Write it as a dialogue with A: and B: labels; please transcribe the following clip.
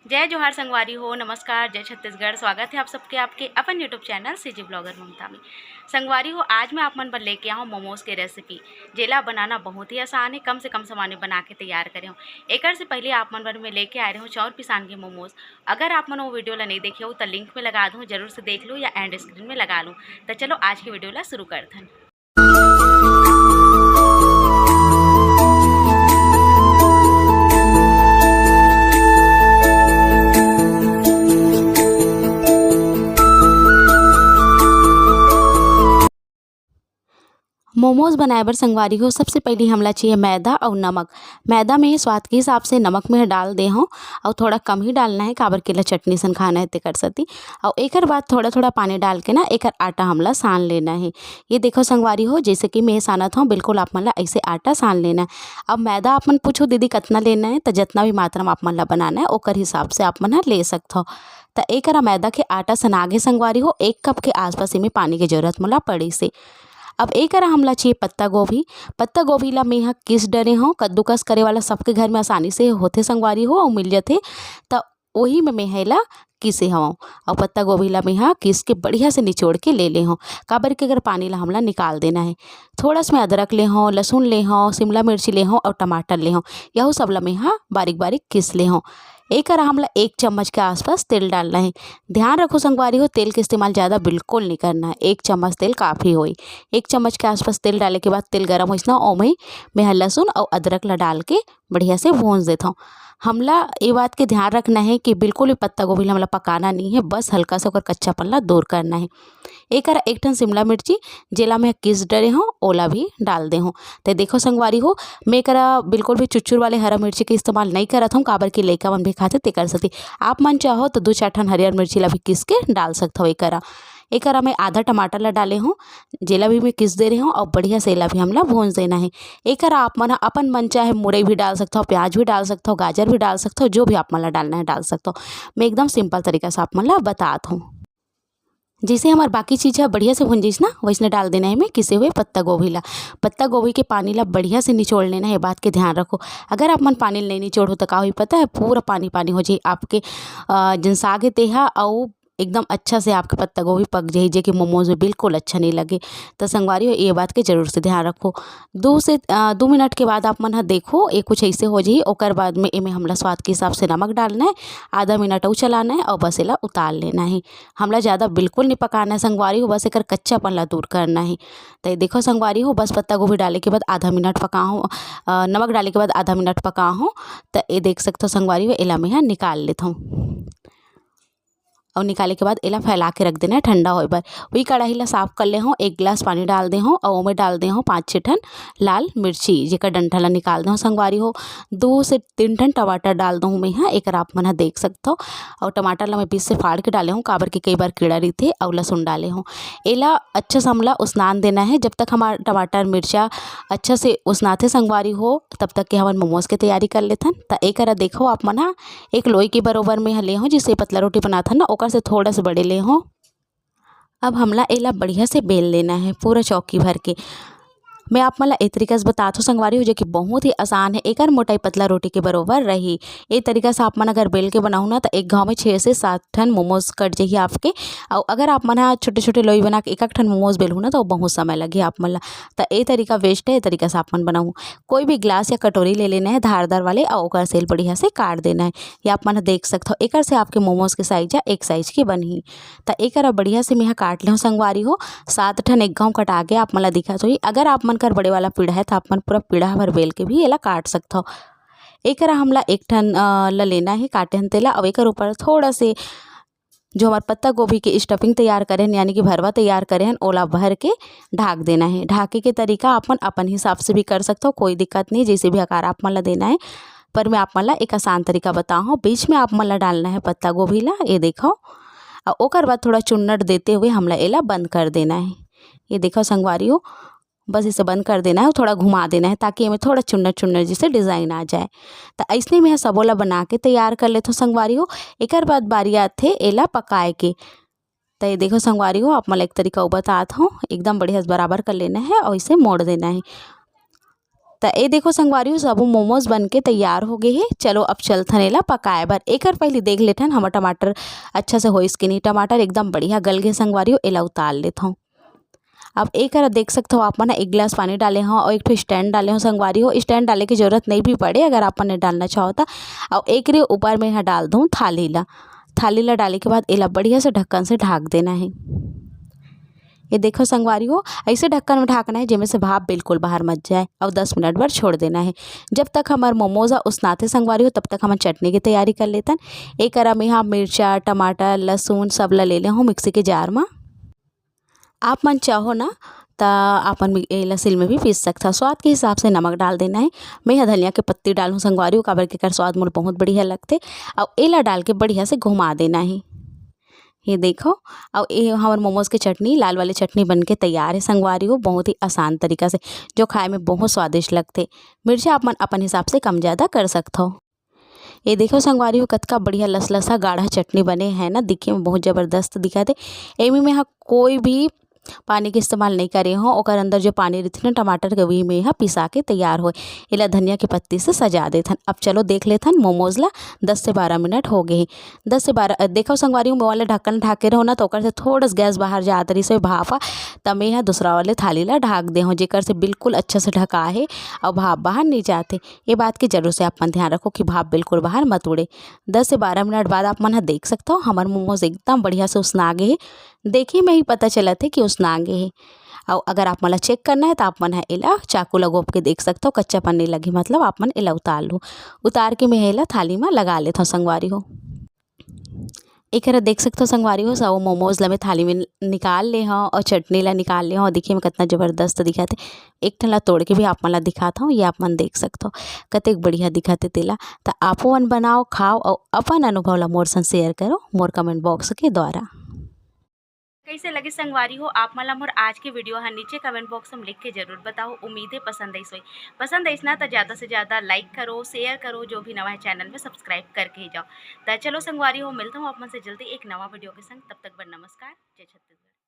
A: जय जोहार संगवारी हो, नमस्कार, जय छत्तीसगढ़। स्वागत है आप सबके आपके अपन यूट्यूब चैनल सीजी ब्लॉगर ममता में। संगवारी हो, आज मैं आप मन पर लेके आऊँ मोमोज़ की रेसिपी। जेला बनाना बहुत ही आसान है, कम से कम सामान में बना के तैयार करे हूँ। एकर से पहले आप मन बर में लेके आए रहे हूँ चाउर पिसान के मोमोज़। अगर आप मन वो वीडियो ला नहीं देखे हो तो लिंक में लगा दूँ, जरूर से देख लो या एंड स्क्रीन में लगा लूँ। तो चलो आज की वीडियो ला शुरू करते हैं। मोमोज़ बनाए बर संगवारी हो, सबसे पहले हमला चाहिए मैदा और नमक। मैदा में स्वाद के हिसाब से नमक में डाल दे हूँ और थोड़ा कम ही डालना है, काबर के ला चटनी सन खाना है ते कर सती। और एकर बाद थोड़ा थोड़ा पानी डाल के ना एकर आटा हमला सान लेना है। ये देखो संगवारी हो, जैसे कि मैं सानत हूँ बिल्कुल आप मन ला ऐसे आटा सान लेना है। अब मैदा आप मन पूछो दीदी कितना लेना है, तो जितना भी मात्रा में आप मन ला बनाना है ओकर हिसाब से आप मन ह ले सकते हो। तो एकरा मैदा के आटा सनागे संगवारी हो, 1 कप के आसपास में पानी की जरूरत मोला पड़ी से। अब एकरा हमला चाहिए पत्ता गोभी। पत्ता गोभी ला मैं किस डरे हूँ, कद्दूकस करे वाला सबके घर में आसानी से होते संगवारी हो और मिल जाते। तो वही में मैं हैला किसे हूँ और पत्ता गोभी ला मैं किस के बढ़िया से निचोड़ के ले ले हूँ। काबर के अगर पानी ला हमला निकाल देना है। थोड़ा सा मैं अदरक ले हूँ, लहसुन ले हूँ, शिमला मिर्ची ले हूँ और टमाटर ले हूँ। यह सब ला मैं बारीक बारीक किस ले हूँ। एक हमला 1 चम्मच के आसपास तेल डालना है। ध्यान रखो संगवारी हो, तेल का इस्तेमाल ज़्यादा बिल्कुल नहीं करना है, 1 चम्मच तेल काफ़ी होई। 1 चम्मच के आसपास तेल डाले के बाद तेल गर्म होइस ना, ओमें मैं लहसुन और अदरक ला डाल के बढ़िया से भून देता हूँ। हमला ये बात के ध्यान रखना है कि बिल्कुल भी पत्ता गोभी ला हमला पकाना नहीं है, बस हल्का सा ओकर कच्चापन ला दूर करना है। एक ठन शिमला मिर्ची जेला मैं किस डरे हूँ ओला भी डाल दे हूँ। तो देखो संगवारी हो, मैं करा बिल्कुल भी चुच्चुर वाले हरा मिर्ची के इस्तेमाल नहीं करत हूँ, काबर की लइका मन भी खाते ते कर सकती। आप मन चाहो तो 2-4 ठन हरियर मिर्ची ला भी किस के डाल सकते हो। एकरा मैं आधा टमाटर ला डाले हूँ, जेला भी मैं किस दे रही हूँ और बढ़िया से एला भी हमला भून देना है। एकरा आप मन अपन मन चाहे मुरई भी डाल सकते हो, प्याज भी डाल सकते हो, गाजर भी डाल सकते हो, जो भी आप मन ला डालना है डाल सकते हो। मैं एकदम सिंपल तरीका से आप मन ला बतात हूँ। जैसे हमारे बाकी चीज़ है बढ़िया से भुन जाइस ना, वैसने डाल देना है मैं किसे हुए पत्ता गोभी ला। पत्ता गोभी के पानी ला बढ़िया से निचोड़ लेना है, बात के ध्यान रखो। अगर आप मन पानी नहीं निचोड़ हो तो का हुई पता है, पूरा पानी पानी हो जाए आपके जन साग है तेहा और एकदम अच्छा से आपके पत्ता गोभी पक जाए, जे कि मोमोज में बिल्कुल अच्छा नहीं लगे। तो संगवारी हो, ये बात के जरूर से ध्यान रखो। 2 मिनट के बाद आप मन देखो ये कुछ ऐसे हो जाए, ओकर बाद में इमें हमला स्वाद के हिसाब से नमक डालना है, आधा मिनट और चलाना है और बस एला उतार लेना है। हमला ज़्यादा बिल्कुल नहीं पकाना है संगवारी हो, बस एकर कच्चापन ला दूर करना है। तो देखो संगवारी हो, बस पत्ता गोभी डाले के बाद आधा मिनट पका हूँ, नमक डाले के बाद आधा मिनट पका हूँ। तो ये देख सकते हो संगवारी हो, एला मैं निकाल लेता हूँ और निकाले के बाद एला फैला के रख देना है ठंडा होए बर। वही कढ़ाई ला साफ कर ले हूँ, 1 गिलास पानी डाल दे हूँ और ओमे डाल दे हूँ 5-6 ठन लाल मिर्ची, जेकर डंठा ला निकाल दे हूँ संगवारी हो। 2 से 3 ठन टमाटर डाल दूँ मैं एक आप मन देख सकते हो। और टमाटर ला मैं बीच से फाड़ के डाले हूँ, काबर के कई बार कीड़ा रही और लहसुन डाले हूँ। एला अच्छा से हमला उसनान देना है, जब तक हमारा टमाटर मिर्चा अच्छा से उसनाथे संगवारी हो तब तक के हमारे मोमोज़ की तैयारी कर लेथन। तो एक देखो आप मन एक लोई के बरोबर में ले हूँ, जिससे पतला रोटी बनाथा ना ओकर से थोड़ा सा बड़े ले हो। अब हमला एला बढ़िया से बेल लेना है पूरा चौकी भर के। मैं आप मला ए तरीका से बता हूँ संगवारी हो, जो कि बहुत ही आसान है, एकर मोटाई पतला रोटी के बरोबर रही। ये तरीका से आप मन अगर बेल के बनाऊ ना तो एक घाव में 6 से 7 ठन मोमोज कट जाइए आपके। और अगर आप मन छोटे छोटे लोई बना के 1-1 ठन मोमोज बेलू ना तो बहुत समय लगे आप मन ला। तो ये तरीका वेस्ट है, ये तरीका से आप मन बनाऊ। कोई भी ग्लास या कटोरी ले लेना है धारदार वाले और ओकर सेल बढ़िया से काट देना है। ये आप मन देख सकते हो, एकर से आपके मोमोज के साइज या एक साइज की बनी। तो एकर बढ़िया से मैं काट ले संगवारी हो, 7 ठन एक घाव कटा के आप मन दिखा तो। अगर आप मन कर बड़े वाला पीढ़ा है तो आप मन पूरा पीढ़ा भर बेल के भी एला काट सकते हो। एकरा हमला 1 ठन ला लेना है काटे हन तेला, और एकर ऊपर थोड़ा से जो हमारे पत्ता गोभी की स्टफिंग तैयार करें यानी कि भरवा तैयार करें ओला भर के ढाक देना है। ढाके के तरीका आप मन अपन हिसाब से भी कर सकते हो, कोई दिक्कत नहीं, जैसे भी आकार आप मन ला देना है। पर मैं आप मन ला एक आसान तरीका बताऊँ, बीच में आप मन ला डालना है पत्ता गोभी ला, ये देखो। और ओकर बाद थोड़ा चुन्नट देते हुए हमला एला बंद कर देना है। ये देखो संगवारी हो, बस इसे बंद कर देना है, थोड़ा घुमा देना है ताकि हमें थोड़ा चुन्नर चुन्नर जैसे डिज़ाइन आ जाए। तो ऐसने में सबोला बना के तैयार कर लेते हो संगवारी हो। एकर बाद बारी आथे एला पकाए के। तो ये देखो संगवारी हो, आप मला एक तरीका बतात हूँ, एकदम बढ़िया से बराबर कर लेना है और इसे मोड़ देना है। तो ये देखो संगवारी सब मोमोज बन के तैयार हो गए हैं। चलो अब चलथन एला पकाए बर। एकर पहले देख लेथन हमर टमाटर अच्छा से होइस कि नहीं। टमाटर एकदम बढ़िया गल गए संगवारी, एला उतार लेथों। अब एक देख सकते हो आप मन एक गिलास पानी डाले हों और एक ठो स्टैंड डाले हों संगवारी हो। स्टैंड डाले की जरूरत नहीं भी पड़े अगर आप ने डालना चाहो तो। और एक रे ऊपर में यहाँ डाल दूँ थाली ला डाले के बाद एला बढ़िया से ढक्कन से ढाक देना है। ये देखो संगवारी हो ऐसे ढक्कन में ढाकना है जिसमें से भाप बिल्कुल बाहर मत जाए और 10 मिनट भर छोड़ देना है। जब तक हमारे मोमोज उसनाते संगवारी हो तब तक हम चटनी की तैयारी कर लेतन। एक में यहाँ मिर्चा टमाटर लहसुन सब ला ले हूँ मिक्सी के जार में। आप मन चाहो ना तो आपन एला सिल में भी पीस सकता। स्वाद के हिसाब से नमक डाल देना है। मैं यहाँ धनिया के पत्ती डालूँ संगवारी हो काबर के कर स्वाद मोर बहुत बढ़िया लगते। और एला डाल के बढ़िया से घुमा देना है। ये देखो और ये हमारे मोमोज की चटनी लाल वाली चटनी बन के तैयार है संगवारी हो, बहुत ही आसान तरीका से जो खाए में बहुत स्वादिष्ट लगते। मिर्चा आप मन अपन हिसाब से कम ज़्यादा कर सकते हो। ये देखो संगवारी हो कतका बढ़िया लसलसा गाढ़ा चटनी बने हैं ना, दिखे में बहुत ज़बरदस्त दिखा थे। एमी में यहाँ कोई भी पानी के इस्तेमाल नहीं करे हो। ओकर अंदर जो पानी रहती ना टमाटर के वही में यहाँ पिसा के तैयार हो। इला धनिया के पत्ती से सजा देथन। अब चलो देख लेथन मोमोज ला 10 से 12 मिनट हो गए। 10 से 12 देखो संगवारी में वाले ढक्कन ढाके रहो ना तो ओकर से थोड़ा सा गैस बाहर जात रही से भाफा। तब मैं यहाँ दूसरा वाले थाली ला ढाक दे हूँ जेकर से बिल्कुल अच्छा से ढका है और भाप बाहर नहीं जाते। ये बात की जरूर से अपन ध्यान रखो कि भाप बिल्कुल बाहर मत उड़े। 10 से 12 मिनट बाद आप मन देख सकते हो हमारे मोमोज एकदम बढ़िया से उसना गए। देखिए में ही पता चला थे कि उसना आगे है। और अगर आप मला चेक करना है तो आप मन एला चाकू लगोप के देख सकते हो कच्चा पन्नी लगी मतलब आप मन एला उतार लो। उतार के मैं एला थाली में लगा लेता हूँ संगवारी हो। एक देख सकते हो संगवारी हो सब मोमोज ला मैं थाली में निकाल ले हाँ और चटनी ला निकाल ले हाँ। देखिए मैं कितना ज़बरदस्त दिखाते। एक ठला तोड़ के भी आप मन ला दिखाता हूँ, ये आप मन देख सकते हो कतेक बढ़िया दिखाते तेला। तो आपो मन बनाओ खाओ और अपन अनुभव ला मोर संग शेयर करो मोर कमेंट बॉक्स के द्वारा।
B: कैसे लगे संगवारी हो आप मला मोर आज के वीडियो हाँ नीचे कमेंट बॉक्स में लिख के जरूर बताओ। उम्मीद है पसंद आई सोई पसंद आई ना तो ज़्यादा से ज़्यादा लाइक करो शेयर करो, जो भी नवा है चैनल में सब्सक्राइब करके ही जाओ। तो चलो संगवारी हो मिलता हूँ आप मन से जल्दी एक नवा वीडियो के संग। तब तक बर नमस्कार, जय छत्तीसगढ़।